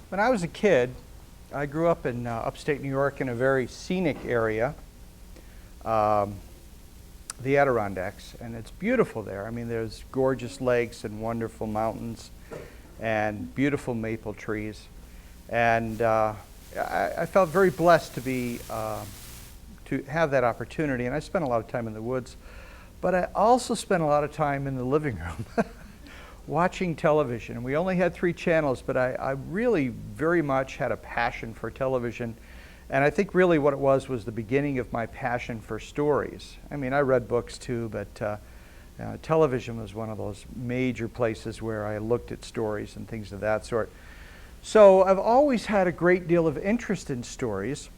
When I was a kid, I grew up in upstate New York in a very scenic area, um, the Adirondacks, and it's beautiful there. I mean, there's gorgeous lakes and wonderful mountains and beautiful maple trees. And I felt very blessed to have that opportunity, and I spent a lot of time in the woods. But I also spent a lot of time in the living room watching television. We only had 3 channels, but I really very much had a passion for television. And I think really what it was the beginning of my passion for stories. I mean, I read books too, but television was one of those major places where I looked at stories and things of that sort. So I've always had a great deal of interest in stories.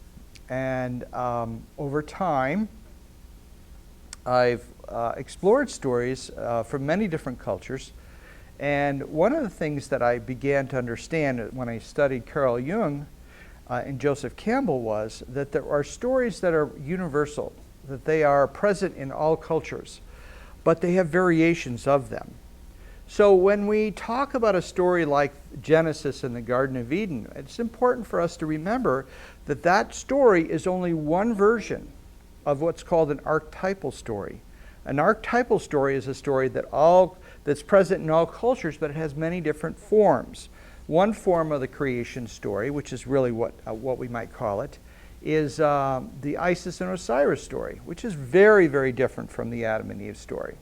And over time, I've explored stories from many different cultures. And one of the things that I began to understand when I studied Carl Jung and Joseph Campbell was that there are stories that are universal, that they are present in all cultures, but they have variations of them. So when we talk about a story like Genesis and the Garden of Eden, it's important for us to remember that that story is only one version of what's called an archetypal story. An archetypal story is a story that's present in all cultures, but it has many different forms. One form of the creation story, which is really what we might call it, is the Isis and Osiris story, which is very, very different from the Adam and Eve story.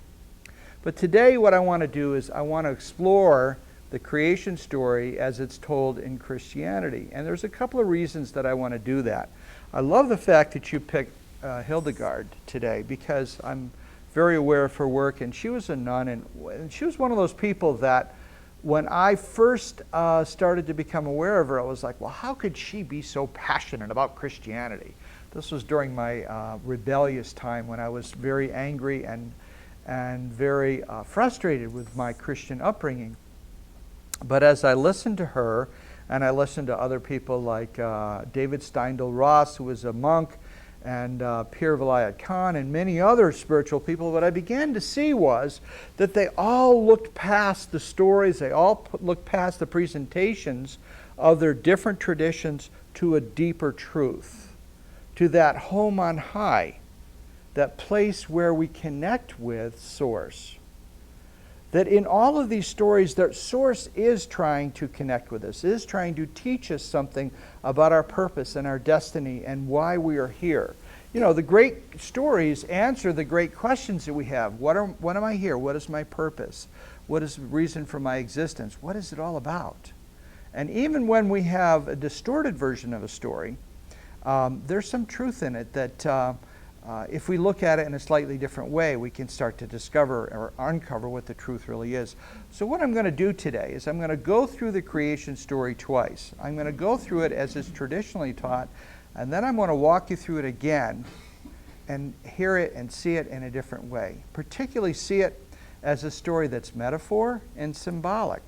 But today what I want to do is I want to explore the creation story as it's told in Christianity. And there's a couple of reasons that I want to do that. I love the fact that you picked Hildegard today, because I'm very aware of her work, and she was a nun, and she was one of those people that when I first started to become aware of her, I was like, well, how could she be so passionate about Christianity? This was during my rebellious time when I was very angry and very frustrated with my Christian upbringing. But as I listened to her, and I listened to other people like David Steindl-Rast, who was a monk, and Pir Vilayat Khan, and many other spiritual people, what I began to see was that they all looked past the stories, they all looked past the presentations of their different traditions to a deeper truth, to that home on high, that place where we connect with Source. That in all of these stories, that Source is trying to connect with us, is trying to teach us something about our purpose and our destiny and why we are here. You know, the great stories answer the great questions that we have. What am I here? What is my purpose? What is the reason for my existence? What is it all about? And even when we have a distorted version of a story, there's some truth in it that if we look at it in a slightly different way, we can start to discover or uncover what the truth really is. So what I'm going to do today is I'm going to go through the creation story twice. I'm going to go through it as it's traditionally taught, and then I'm going to walk you through it again and hear it and see it in a different way. Particularly see it as a story that's metaphor and symbolic.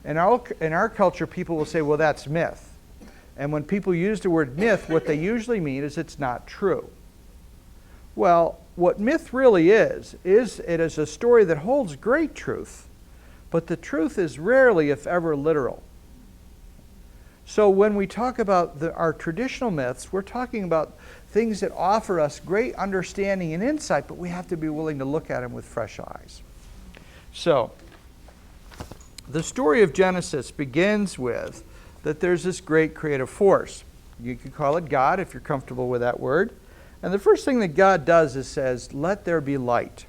In our culture, people will say, well, that's myth. And when people use the word myth, what they usually mean is it's not true. Well, what myth really is it is a story that holds great truth, but the truth is rarely, if ever, literal. So when we talk about our traditional myths, we're talking about things that offer us great understanding and insight, but we have to be willing to look at them with fresh eyes. So, the story of Genesis begins with that there's this great creative force. You could call it God if you're comfortable with that word. And the first thing that God does is says, let there be light.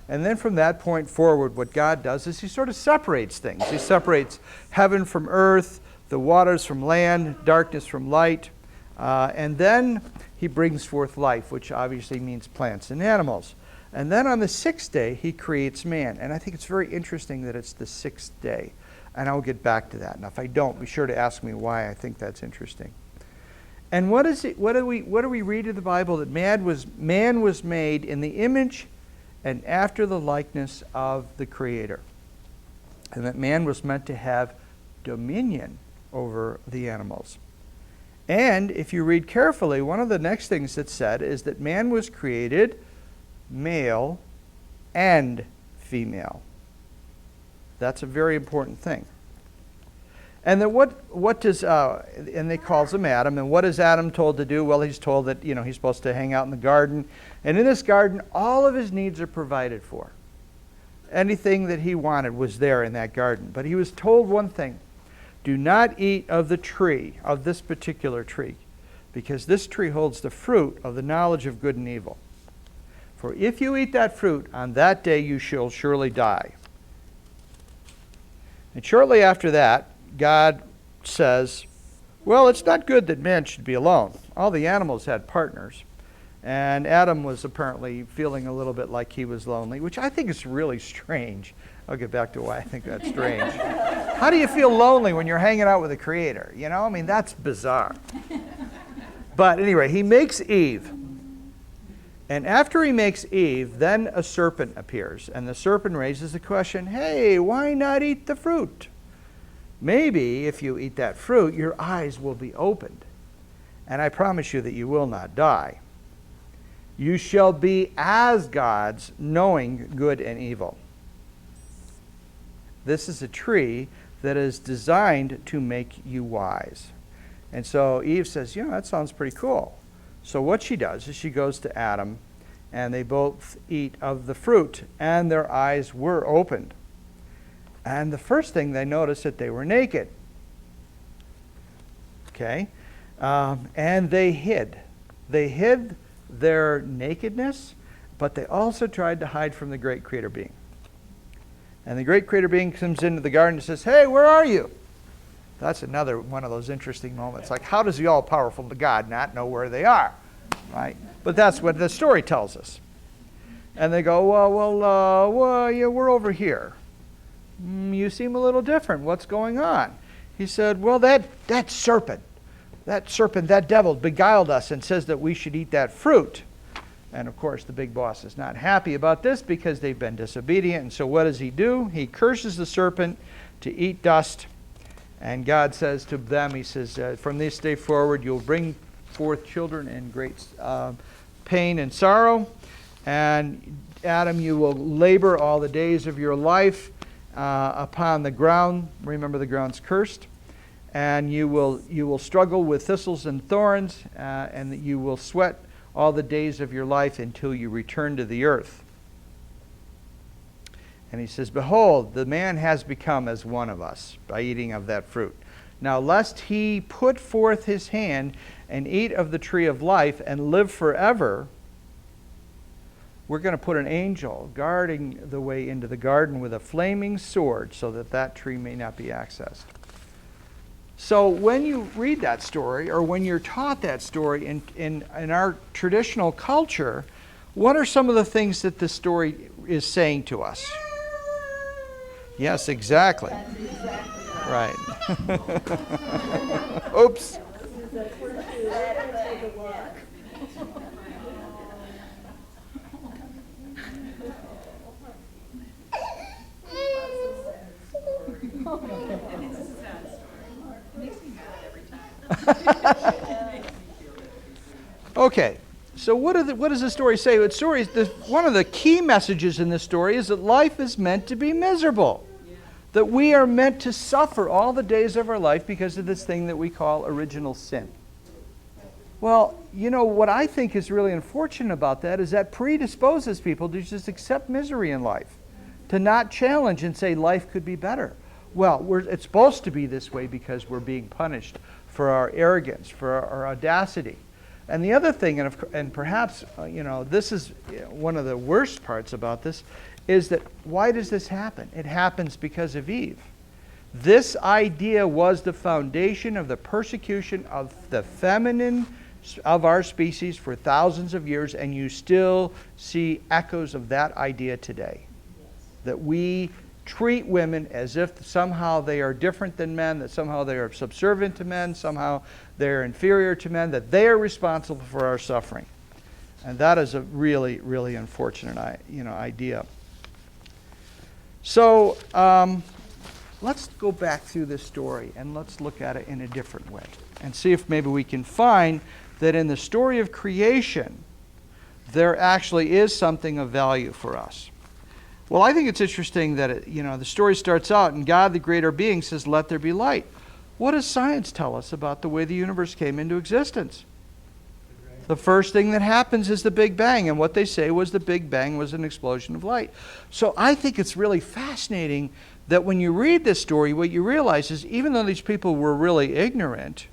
And then from that point forward, what God does is he sort of separates things. He separates heaven from earth, the waters from land, darkness from light. And then he brings forth life, which obviously means plants and animals. And then on the 6th day, he creates man. And I think it's very interesting that it's the 6th day. And I'll get back to that. And if I don't, be sure to ask me why I think that's interesting. And what do we read in the Bible? That man was made in the image and after the likeness of the Creator. And that man was meant to have dominion over the animals. And if you read carefully, one of the next things that's said is that man was created male and female. That's a very important thing. And then what does, and they calls him Adam, and what is Adam told to do? Well, he's told that, he's supposed to hang out in the garden. And in this garden, all of his needs are provided for. Anything that he wanted was there in that garden. But he was told one thing: do not eat of the tree, of this particular tree, because this tree holds the fruit of the knowledge of good and evil. For if you eat that fruit, on that day you shall surely die. And shortly after that, God says, well, it's not good that man should be alone. All the animals had partners. And Adam was apparently feeling a little bit like he was lonely, which I think is really strange. I'll get back to why I think that's strange. How do you feel lonely when you're hanging out with the Creator? That's bizarre. But anyway, he makes Eve. And after he makes Eve, then a serpent appears. And the serpent raises the question, hey, why not eat the fruit? Maybe if you eat that fruit, your eyes will be opened. And I promise you that you will not die. You shall be as gods, knowing good and evil. This is a tree that is designed to make you wise. And so Eve says, that sounds pretty cool. So what she does is she goes to Adam, and they both eat of the fruit, and their eyes were opened. And the first thing they noticed that they were naked. Okay? And they hid. They hid their nakedness, but they also tried to hide from the great Creator being. And the great Creator being comes into the garden and says, hey, where are you? That's another one of those interesting moments. Like, how does the all-powerful God not know where they are? Right? But that's what the story tells us. And they go, well, yeah, we're over here. You seem a little different. What's going on? He said, well, that serpent, that devil beguiled us and says that we should eat that fruit. And of course, the big boss is not happy about this because they've been disobedient. And so what does he do? He curses the serpent to eat dust. And God says to them, he says, from this day forward, you'll bring forth children in great pain and sorrow. And Adam, you will labor all the days of your life upon the ground. Remember, the ground's cursed. And you will struggle with thistles and thorns, and that you will sweat all the days of your life until you return to the earth. And he says, behold, the man has become as one of us by eating of that fruit. Now, lest he put forth his hand and eat of the tree of life and live forever, we're going to put an angel guarding the way into the garden with a flaming sword so that that tree may not be accessed. So when you read that story, or when you're taught that story in our traditional culture, what are some of the things that the story is saying to us? Yes, exactly. That's exactly right. Oops. Okay, so what does the story say? One of the key messages in this story is that life is meant to be miserable. That we are meant to suffer all the days of our life because of this thing that we call original sin. Well, what I think is really unfortunate about that is that predisposes people to just accept misery in life, to not challenge and say life could be better. Well, it's supposed to be this way because we're being punished for our arrogance, for our audacity. And the other thing, and perhaps, this is one of the worst parts about this, is that why does this happen? It happens because of Eve. This idea was the foundation of the persecution of the feminine of our species for thousands of years, and you still see echoes of that idea today. That we treat women as if somehow they are different than men, that somehow they are subservient to men, somehow they are inferior to men, that they are responsible for our suffering. And that is a really, really unfortunate idea. So let's go back through this story and let's look at it in a different way and see if maybe we can find that in the story of creation there actually is something of value for us. Well, I think it's interesting that the story starts out and God, the greater being, says, "Let there be light." What does science tell us about the way the universe came into existence? The first thing that happens is the Big Bang, and what they say was the Big Bang was an explosion of light. So I think it's really fascinating that when you read this story, what you realize is even though these people were really ignorant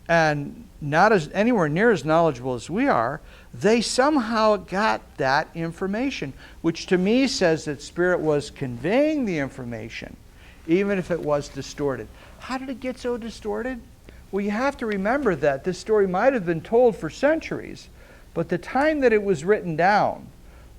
and not as anywhere near as knowledgeable as we are, they somehow got that information, which to me says that Spirit was conveying the information, even if it was distorted. How did it get so distorted? Well, you have to remember that this story might have been told for centuries, but the time that it was written down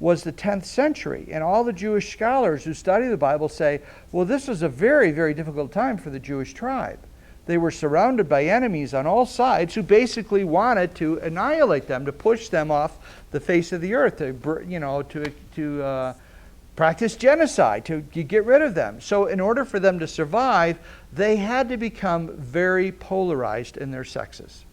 was the 10th century. And all the Jewish scholars who study the Bible say, well, this was a very, very difficult time for the Jewish tribe. They were surrounded by enemies on all sides who basically wanted to annihilate them, to push them off the face of the earth, to practice genocide, to get rid of them. So in order for them to survive, they had to become very polarized in their sexes.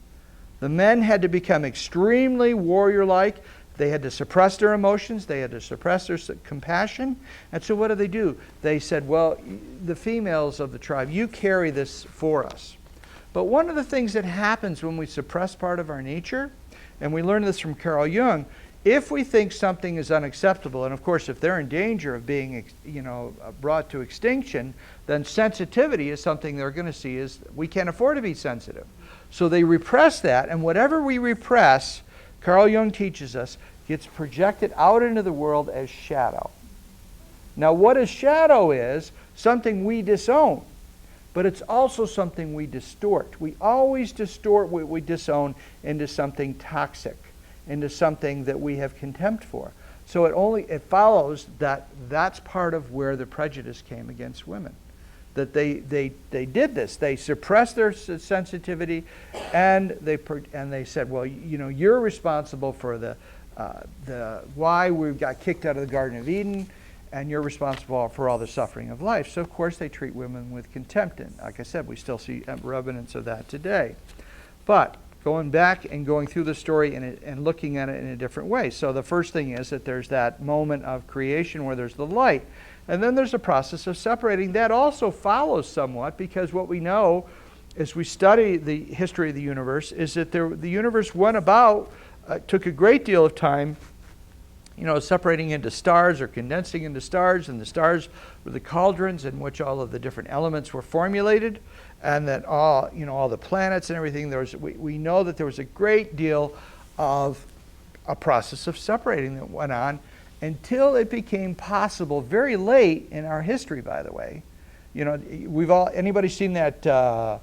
The men had to become extremely warrior-like. They had to suppress their emotions. They had to suppress their compassion. And so what do? They said, well, the females of the tribe, you carry this for us. But one of the things that happens when we suppress part of our nature, and we learned this from Carl Jung, if we think something is unacceptable, and of course if they're in danger of being brought to extinction, then sensitivity is something they're going to see as we can't afford to be sensitive. So they repress that, and whatever we repress, Carl Jung teaches us, gets projected out into the world as shadow. Now what a shadow is, something we disown, but it's also something we distort. We always distort what we disown into something toxic, into something that we have contempt for. So it follows that that's part of where the prejudice came against women. That they did this. They suppressed their sensitivity, and they said, well, you're responsible for the why we got kicked out of the Garden of Eden, and you're responsible for all the suffering of life. So of course they treat women with contempt, and like I said, we still see evidence of that today. But going back and going through the story and looking at it in a different way. So the first thing is that there's that moment of creation where there's the light. And then there's a process of separating. That also follows somewhat, because what we know as we study the history of the universe is that the universe went about, took a great deal of time, separating into stars or condensing into stars, and the stars were the cauldrons in which all of the different elements were formulated, and that all the planets and everything, we know that there was a great deal of a process of separating that went on until it became possible very late in our history, by the way. Anybody seen that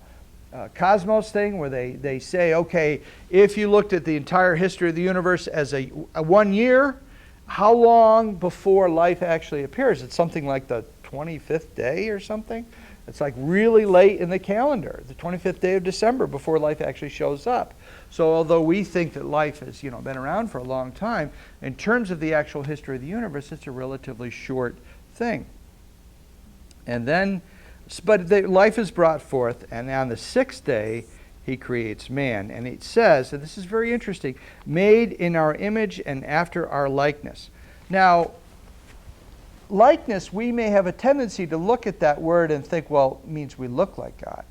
Cosmos thing where they say, okay, if you looked at the entire history of the universe as a 1 year, how long before life actually appears? It's something like the 25th day or something. It's like really late in the calendar, the 25th day of December, before life actually shows up. So although we think that life has been around for a long time, in terms of the actual history of the universe, it's a relatively short thing. And then, life is brought forth, and on the sixth day, he creates man. And it says, and this is very interesting, made in our image and after our likeness. Now, likeness, we may have a tendency to look at that word and think, well, it means we look like God.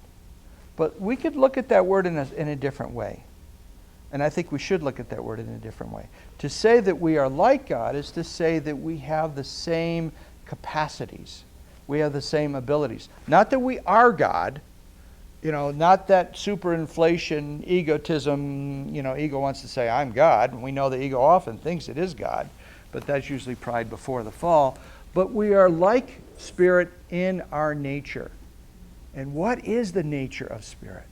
But we could look at that word in a different way. And I think we should look at that word in a different way. To say that we are like God is to say that we have the same capacities. We have the same abilities. Not that we are God, not that superinflation, egotism, ego wants to say, I'm God. And we know the ego often thinks it is God, but that's usually pride before the fall. But we are like Spirit in our nature. And what is the nature of Spirit?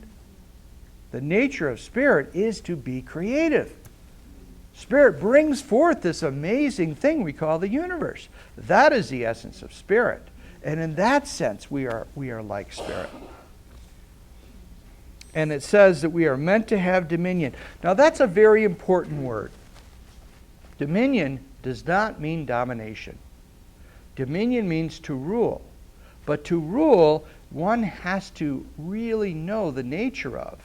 The nature of Spirit is to be creative. Spirit brings forth this amazing thing we call the universe. That is the essence of Spirit. And in that sense, we are like Spirit. And it says that we are meant to have dominion. Now that's a very important word. Dominion does not mean domination. Dominion means to rule. But to rule, one has to really know the nature of.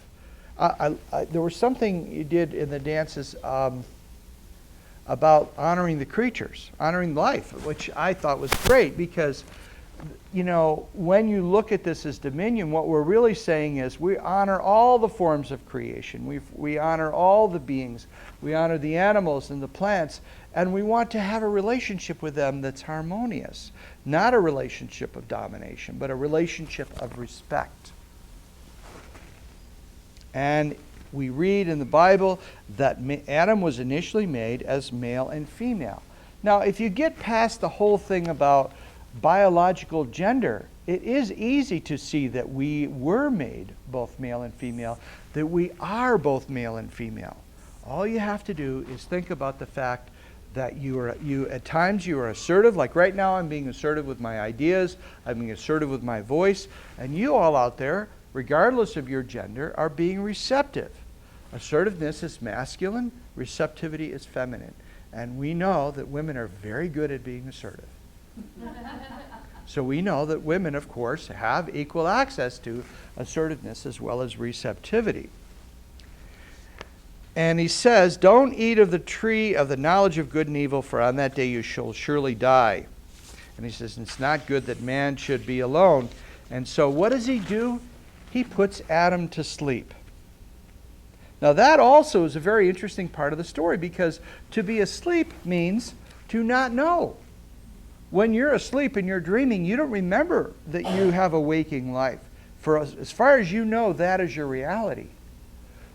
There was something you did in the dances about honoring the creatures, honoring life, which I thought was great, because when you look at this as dominion, what we're really saying is we honor all the forms of creation. We honor all the beings. We honor the animals and the plants. And we want to have a relationship with them that's harmonious. Not a relationship of domination, but a relationship of respect. And we read in the Bible that Adam was initially made as male and female. Now, if you get past the whole thing about biological gender, it is easy to see that we were made both male and female, that we are both male and female. All you have to do is think about the fact that at times you are assertive, like right now I'm being assertive with my ideas, I'm being assertive with my voice, and you all out there, regardless of your gender, are being receptive. Assertiveness is masculine, receptivity is feminine. And we know that women are very good at being assertive. So we know that women, of course, have equal access to assertiveness as well as receptivity. And he says, don't eat of the tree of the knowledge of good and evil, for on that day you shall surely die. And he says, it's not good that man should be alone. And so what does he do? He puts Adam to sleep. Now that also is a very interesting part of the story, because to be asleep means to not know. When you're asleep and you're dreaming, you don't remember that you have a waking life. For as far as you know, that is your reality.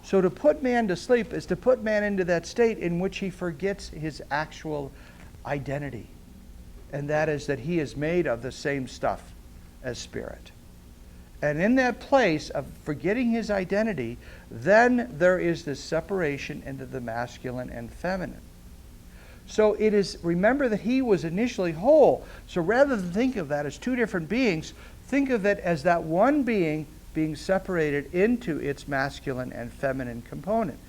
So to put man to sleep is to put man into that state in which he forgets his actual identity. And that is that he is made of the same stuff as spirit. And in that place of forgetting his identity, then there is this separation into the masculine and feminine. So it is, remember that he was initially whole. So rather than think of that as two different beings, think of it as that one being separated into its masculine and feminine component.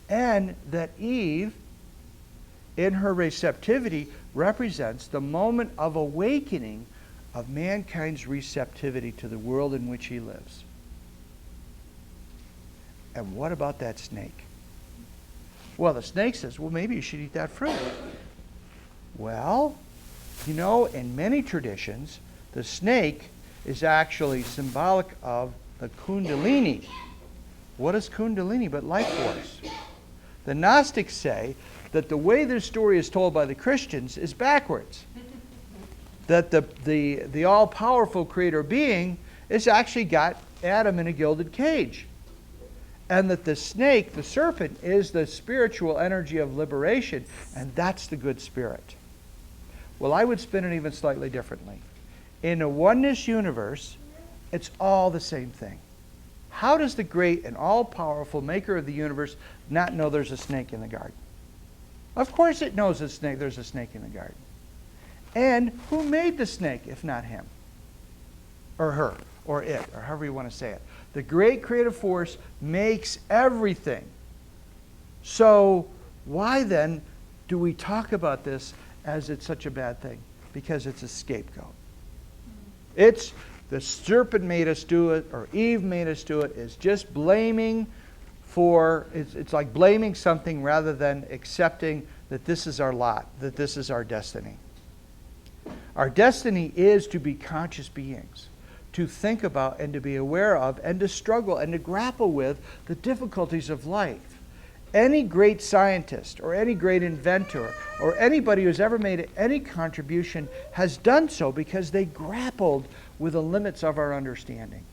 And that Eve, in her receptivity, represents the moment of awakening of mankind's receptivity to the world in which he lives. And what about that snake? Well, the snake says, well, maybe you should eat that fruit. Well, in many traditions, the snake is actually symbolic of the Kundalini. What is Kundalini but life force? The Gnostics say that the way this story is told by the Christians is backwards. That the all-powerful creator being has actually got Adam in a gilded cage. And that the snake, the serpent, is the spiritual energy of liberation, and that's the good spirit. Well, I would spin it even slightly differently. In a oneness universe, it's all the same thing. How does the great and all-powerful maker of the universe not know there's a snake in the garden? Of course it knows there's a snake in the garden. And who made the snake, if not him? Or her, or it, or however you want to say it. The great creative force makes everything. So why then do we talk about this as it's such a bad thing? Because it's a scapegoat. It's the serpent made us do it, or Eve made us do it, is just blaming it's like blaming something rather than accepting that this is our lot, that this is our destiny. Our destiny is to be conscious beings, to think about and to be aware of and to struggle and to grapple with the difficulties of life. Any great scientist or any great inventor or anybody who's ever made any contribution has done so because they grappled with the limits of our understanding.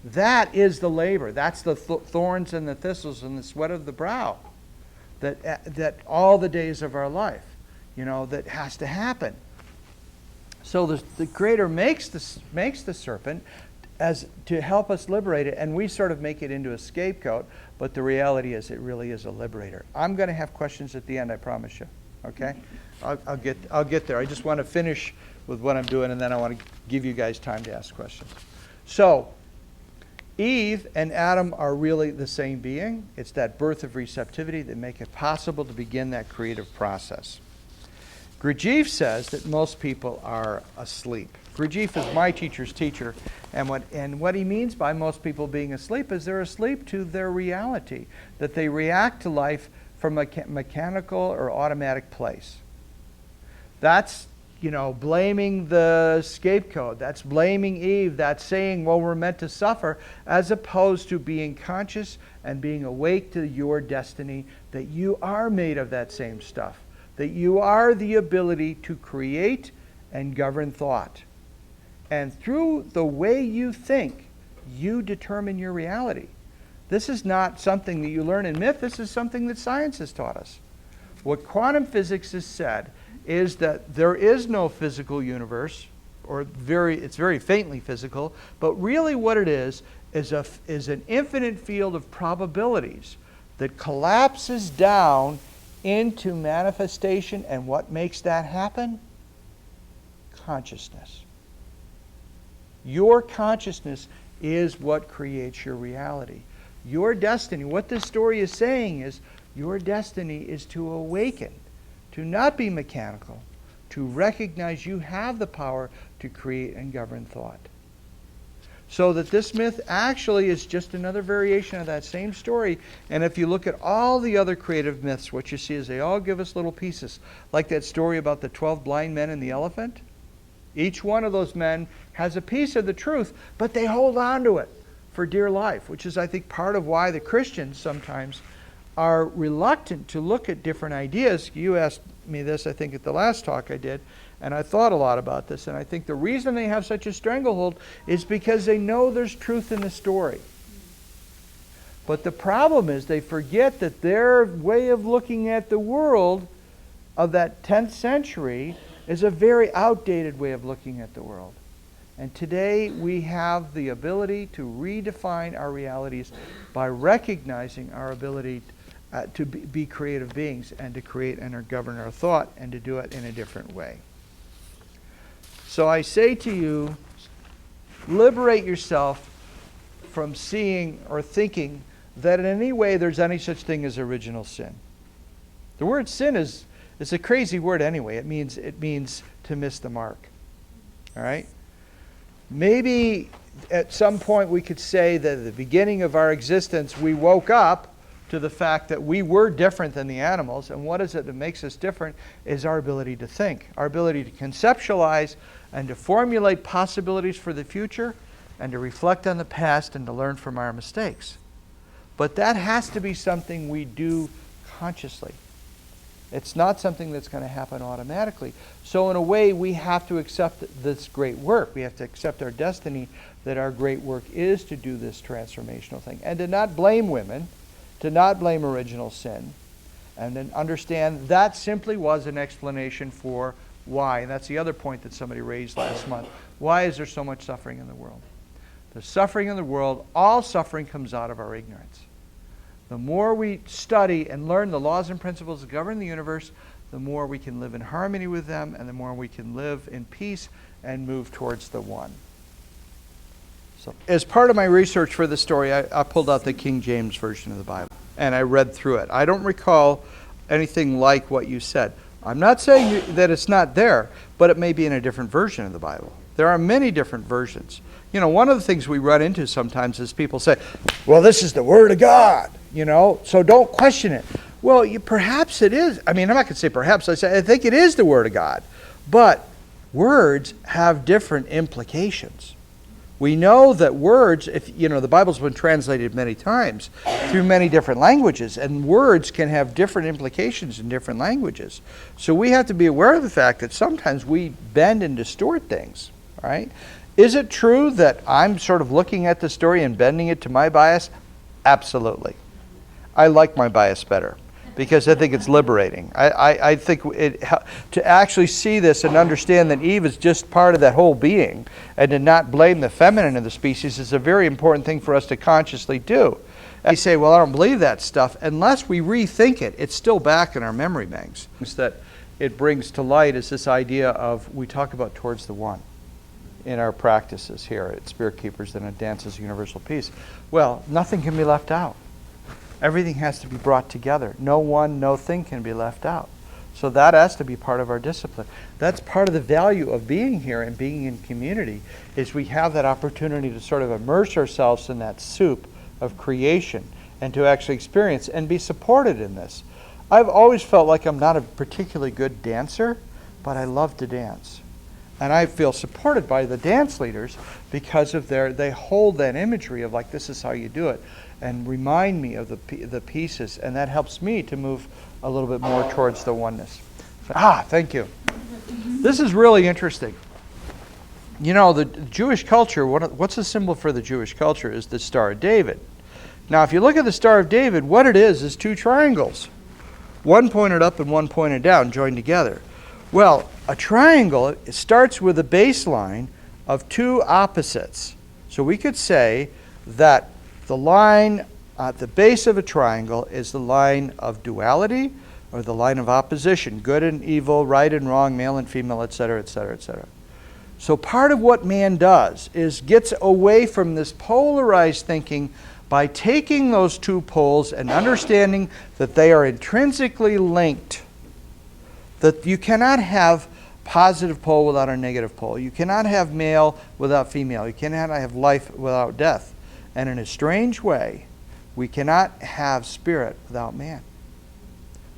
That is the labor. That's the thorns and the thistles and the sweat of the brow that all the days of our life, that has to happen. So the Creator makes the serpent as to help us liberate it, and we sort of make it into a scapegoat, but the reality is it really is a liberator. I'm going to have questions at the end, I promise you. Okay? I'll get there. I just want to finish with what I'm doing, and then I want to give you guys time to ask questions. So, Eve and Adam are really the same being. It's that birth of receptivity that make it possible to begin that creative process. Gurdjieff says that most people are asleep. Gurdjieff is my teacher's teacher, and what he means by most people being asleep is they're asleep to their reality, that they react to life from a mechanical or automatic place. That's blaming the scapegoat. That's blaming Eve. That's saying, well, we're meant to suffer, as opposed to being conscious and being awake to your destiny, that you are made of that same stuff, that you are the ability to create and govern thought. And through the way you think, you determine your reality. This is not something that you learn in myth. This is something that science has taught us. What quantum physics has said is that there is no physical universe, or it's very faintly physical, but really what it is an infinite field of probabilities that collapses down into manifestation. And what makes that happen? Consciousness. Your consciousness is what creates your reality. Your destiny, what this story is saying is, your destiny is to awaken, to not be mechanical, to recognize you have the power to create and govern thought. So that this myth actually is just another variation of that same story. And if you look at all the other creative myths, what you see is they all give us little pieces. Like that story about the 12 blind men and the elephant. Each one of those men has a piece of the truth, but they hold on to it for dear life, which is, I think, part of why the Christians sometimes are reluctant to look at different ideas. You asked me this, I think, at the last talk I did, and I thought a lot about this, and I think the reason they have such a stranglehold is because they know there's truth in the story. But the problem is they forget that their way of looking at the world of that 10th century is a very outdated way of looking at the world. And today we have the ability to redefine our realities by recognizing our ability to be creative beings and to create and govern our thought, and to do it in a different way. So I say to you, liberate yourself from seeing or thinking that in any way there's any such thing as original sin. The word sin is a crazy word anyway. It means to miss the mark. All right? Maybe at some point we could say that at the beginning of our existence we woke up to the fact that we were different than the animals. And what is it that makes us different is our ability to think, our ability to conceptualize and to formulate possibilities for the future, and to reflect on the past and to learn from our mistakes. But that has to be something we do consciously. It's not something that's going to happen automatically. So in a way, we have to accept this great work. We have to accept our destiny, that our great work is to do this transformational thing. And to not blame women, to not blame original sin, and then understand that simply was an explanation for why. And that's the other point that somebody raised last month. Why is there so much suffering in the world? The suffering in the world, all suffering comes out of our ignorance. The more we study and learn the laws and principles that govern the universe, the more we can live in harmony with them, and the more we can live in peace and move towards the one. So, as part of my research for the story, I pulled out the King James Version of the Bible, and I read through it. I don't recall anything like what you said. I'm not saying that it's not there, but it may be in a different version of the Bible. There are many different versions. One of the things we run into sometimes is people say, well, this is the Word of God, so don't question it. Well, perhaps it is. I mean, I'm not going to say perhaps. I think it is the Word of God. But words have different implications. We know that words, the Bible's been translated many times through many different languages, and words can have different implications in different languages. So we have to be aware of the fact that sometimes we bend and distort things, right? Is it true that I'm sort of looking at the story and bending it to my bias? Absolutely. I like my bias better because I think it's liberating. I think to actually see this and understand that Eve is just part of that whole being, and to not blame the feminine of the species, is a very important thing for us to consciously do. And you say, well, I don't believe that stuff. Unless we rethink it, it's still back in our memory banks. That it brings to light is this idea of, we talk about towards the one in our practices here at Spirit Keepers and at Dances Universal Peace. Well, nothing can be left out. Everything has to be brought together. No thing can be left out. So that has to be part of our discipline. That's part of the value of being here and being in community, is we have that opportunity to sort of immerse ourselves in that soup of creation and to actually experience and be supported in this. I've always felt like I'm not a particularly good dancer, but I love to dance. And I feel supported by the dance leaders because of they hold that imagery of like, this is how you do it, and remind me of the pieces, and that helps me to move a little bit more towards the oneness. So, thank you. This is really interesting. You know, the Jewish culture, what's the symbol for the Jewish culture is the Star of David. Now, if you look at the Star of David, what it is two triangles. One pointed up and one pointed down, joined together. Well, a triangle, it starts with a baseline of two opposites. So we could say that the line at the base of a triangle is the line of duality or the line of opposition, good and evil, right and wrong, male and female, etc., etc., etc. So part of what man does is gets away from this polarized thinking by taking those two poles and understanding that they are intrinsically linked. That you cannot have positive pole without a negative pole. You cannot have male without female. You cannot have life without death. And in a strange way, we cannot have spirit without man.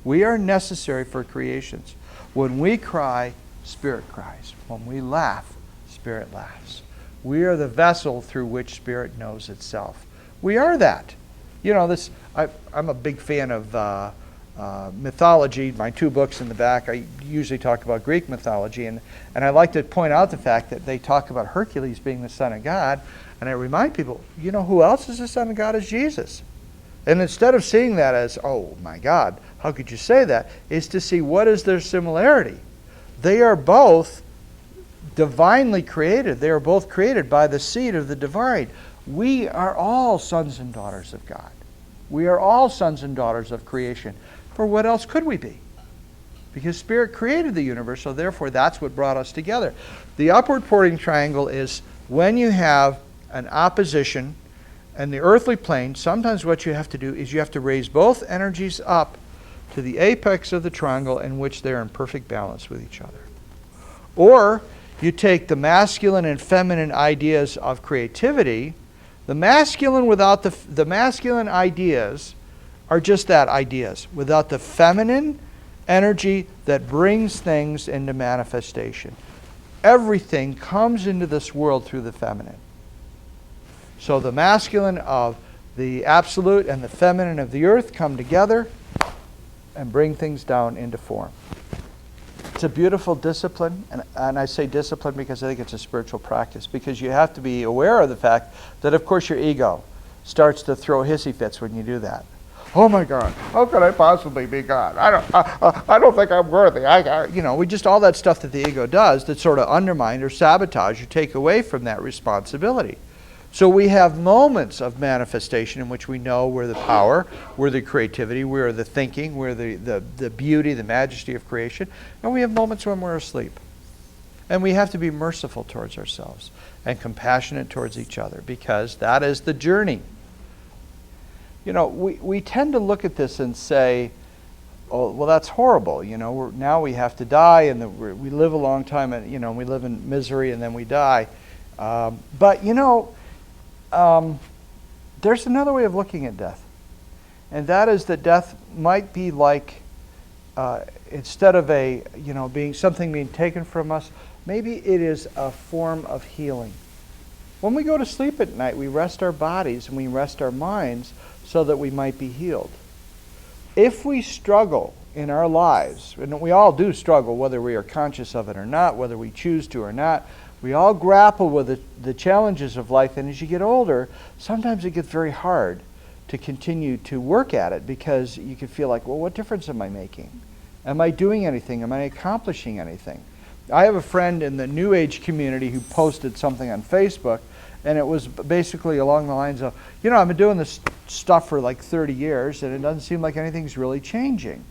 We are necessary for creations. When we cry, spirit cries. When we laugh, spirit laughs. We are the vessel through which spirit knows itself. We are that. You know, I'm a big fan of mythology. My 2 books in the back, I usually talk about Greek mythology, and I like to point out the fact that they talk about Hercules being the son of God, and I remind people, you know who else is the son of God? Is Jesus. And instead of seeing that as, oh my God, how could you say that, is to see what is their similarity. They are both divinely created. They are both created by the seed of the divine. We are all sons and daughters of God. We are all sons and daughters of creation. For what else could we be? Because Spirit created the universe, so therefore that's what brought us together. The upward pointing triangle is when you have an opposition and the earthly plane, sometimes what you have to do is you have to raise both energies up to the apex of the triangle in which they're in perfect balance with each other. Or you take the masculine and feminine ideas of creativity. The masculine without the masculine ideas are just that, ideas, without the feminine energy that brings things into manifestation. Everything comes into this world through the feminine. So the masculine of the absolute and the feminine of the earth come together and bring things down into form. It's a beautiful discipline, and I say discipline because I think it's a spiritual practice, because you have to be aware of the fact that, of course, your ego starts to throw hissy fits when you do that. Oh my God, how could I possibly be God? I don't think I'm worthy. We just all that stuff that the ego does that sort of undermine or sabotage or take away from that responsibility. So we have moments of manifestation in which we know we're the power, we're the creativity, we're the thinking, we're the beauty, the majesty of creation. And we have moments when we're asleep. And we have to be merciful towards ourselves and compassionate towards each other, because that is the journey. You know, we tend to look at this and say, oh, well, that's horrible. You know, now we have to die, and we live a long time, and, you know, we live in misery, and then we die. But, you know, there's another way of looking at death. And that is that death might be like, instead of being something being taken from us, maybe it is a form of healing. When we go to sleep at night, we rest our bodies and we rest our minds so that we might be healed. If we struggle in our lives, and we all do struggle, whether we are conscious of it or not, whether we choose to or not, we all grapple with the challenges of life, and as you get older, sometimes it gets very hard to continue to work at it, because you can feel like, well, what difference am I making? Am I doing anything? Am I accomplishing anything? I have a friend in the New Age community who posted something on Facebook, and it was basically along the lines of, you know, I've been doing this stuff for like 30 years, and it doesn't seem like anything's really changing.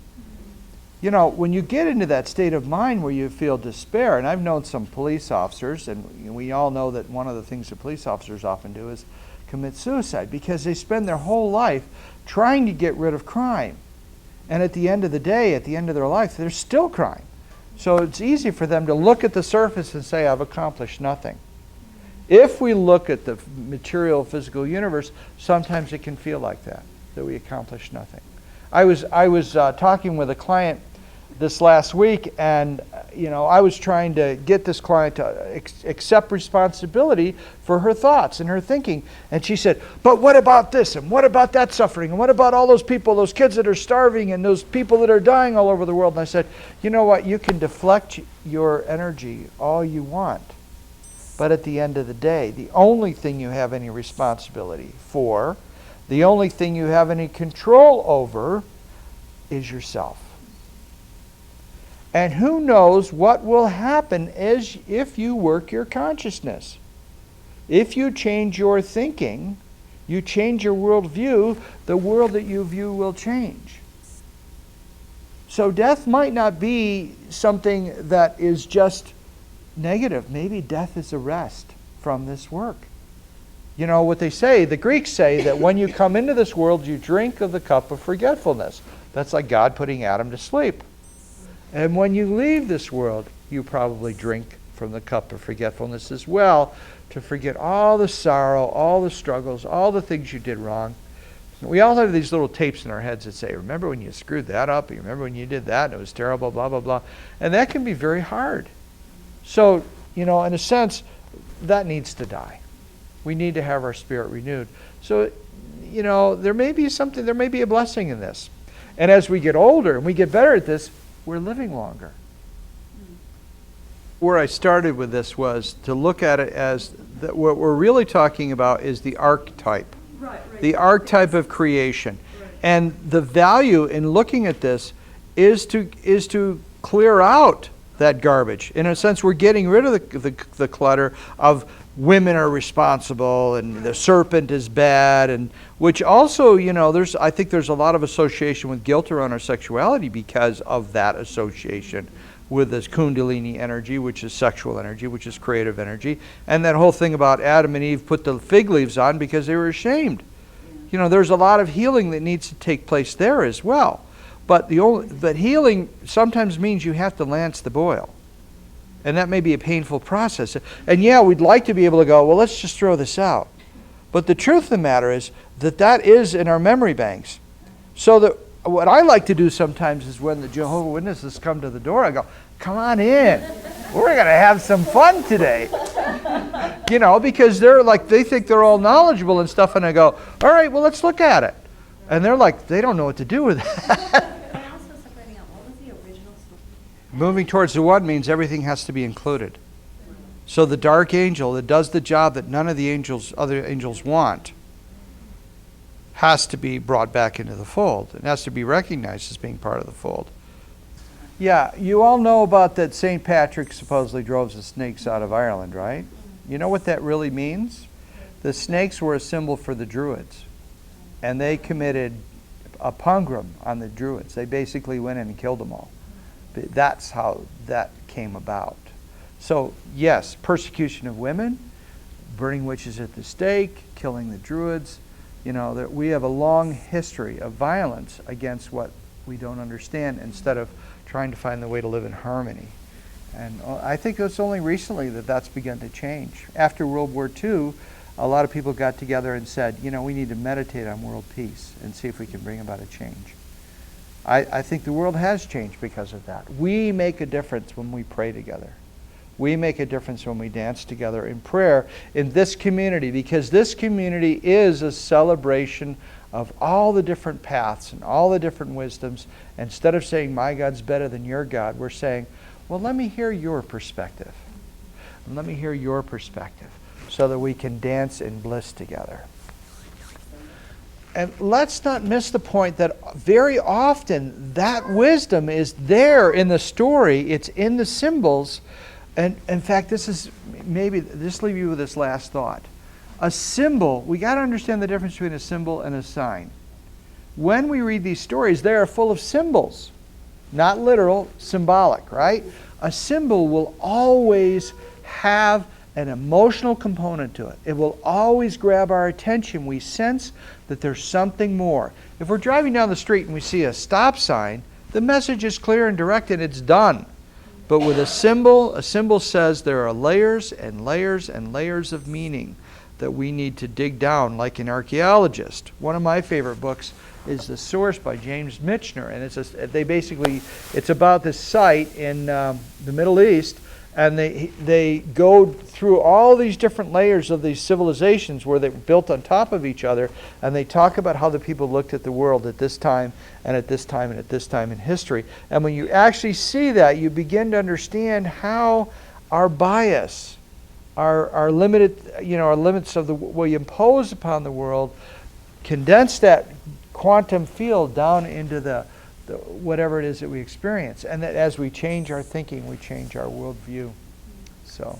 You know, when you get into that state of mind where you feel despair, and I've known some police officers, and we all know that one of the things that police officers often do is commit suicide, because they spend their whole life trying to get rid of crime. And at the end of the day, at the end of their life, there's still crime. So it's easy for them to look at the surface and say, I've accomplished nothing. If we look at the material physical universe, sometimes it can feel like that we accomplish nothing. I was talking with a client this last week, and I was trying to get this client to accept responsibility for her thoughts and her thinking. And she said, but what about this? And what about that suffering? And what about all those people, those kids that are starving and those people that are dying all over the world? And I said, you know what? You can deflect your energy all you want. But at the end of the day, the only thing you have any responsibility for, the only thing you have any control over is yourself. And who knows what will happen if you work your consciousness. If you change your thinking, you change your worldview, the world that you view will change. So death might not be something that is just negative. Maybe death is a rest from this work. You know what they say, the Greeks say that when you come into this world, you drink of the cup of forgetfulness. That's like God putting Adam to sleep. And when you leave this world, you probably drink from the cup of forgetfulness as well, to forget all the sorrow, all the struggles, all the things you did wrong. We all have these little tapes in our heads that say, remember when you screwed that up? You remember when you did that and it was terrible, blah, blah, blah. And that can be very hard. So, in a sense, that needs to die. We need to have our spirit renewed. So, there may be a blessing in this. And as we get older and we get better at this, we're living longer. Where I started with this was to look at it as that what we're really talking about is the archetype. Right. The archetype of creation. Right. And the value in looking at this is to clear out that garbage. In a sense, we're getting rid of the clutter of women are responsible and the serpent is bad, and which also, I think there's a lot of association with guilt around our sexuality because of that association with this Kundalini energy, which is sexual energy, which is creative energy, and that whole thing about Adam and Eve put the fig leaves on because they were ashamed. There's a lot of healing that needs to take place there as well. But healing sometimes means you have to lance the boil. And that may be a painful process. And yeah, we'd like to be able to go, well, let's just throw this out. But the truth of the matter is that is in our memory banks. So that what I like to do sometimes is when the Jehovah's Witnesses come to the door, I go, come on in. We're going to have some fun today. Because they think they're all knowledgeable and stuff. And I go, all right, well, let's look at it. And they're like, they don't know what to do with that. Moving towards the one means everything has to be included. So the dark angel that does the job that none of the other angels want has to be brought back into the fold. It has to be recognized as being part of the fold. Yeah, you all know about that St. Patrick supposedly drove the snakes out of Ireland, right? You know what that really means? The snakes were a symbol for the Druids. And they committed a pogrom on the Druids. They basically went in and killed them all. That's how that came about. So yes, persecution of women, burning witches at the stake, killing the Druids. We have a long history of violence against what we don't understand instead of trying to find the way to live in harmony. And I think it's only recently that that's begun to change. After World War II, a lot of people got together and said, we need to meditate on world peace and see if we can bring about a change. I think the world has changed because of that. We make a difference when we pray together. We make a difference when we dance together in prayer in this community, because this community is a celebration of all the different paths and all the different wisdoms. Instead of saying, my God's better than your God, we're saying, well, let me hear your perspective. And let me hear your perspective so that we can dance in bliss together. And let's not miss the point that very often that wisdom is there in the story. It's in the symbols. And in fact, just leave you with this last thought. A symbol, we got to understand the difference between a symbol and a sign. When we read these stories, they are full of symbols. Not literal, symbolic, right? A symbol will always have an emotional component to it. It will always grab our attention. We sense that there's something more. If we're driving down the street and we see a stop sign, the message is clear and direct and it's done. But with a symbol says there are layers and layers and layers of meaning that we need to dig down like an archaeologist. One of my favorite books is The Source by James Michener, and it's about this site in the Middle East, and they go through all these different layers of these civilizations where they were built on top of each other, and they talk about how the people looked at the world at this time and at this time and at this time in history. And when you actually see that, you begin to understand how our bias, our limited, our limits of what we impose upon the world, condense that quantum field down into the whatever it is that we experience, and that as we change our thinking, we change our worldview. So,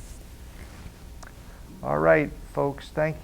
all right, folks, thank you.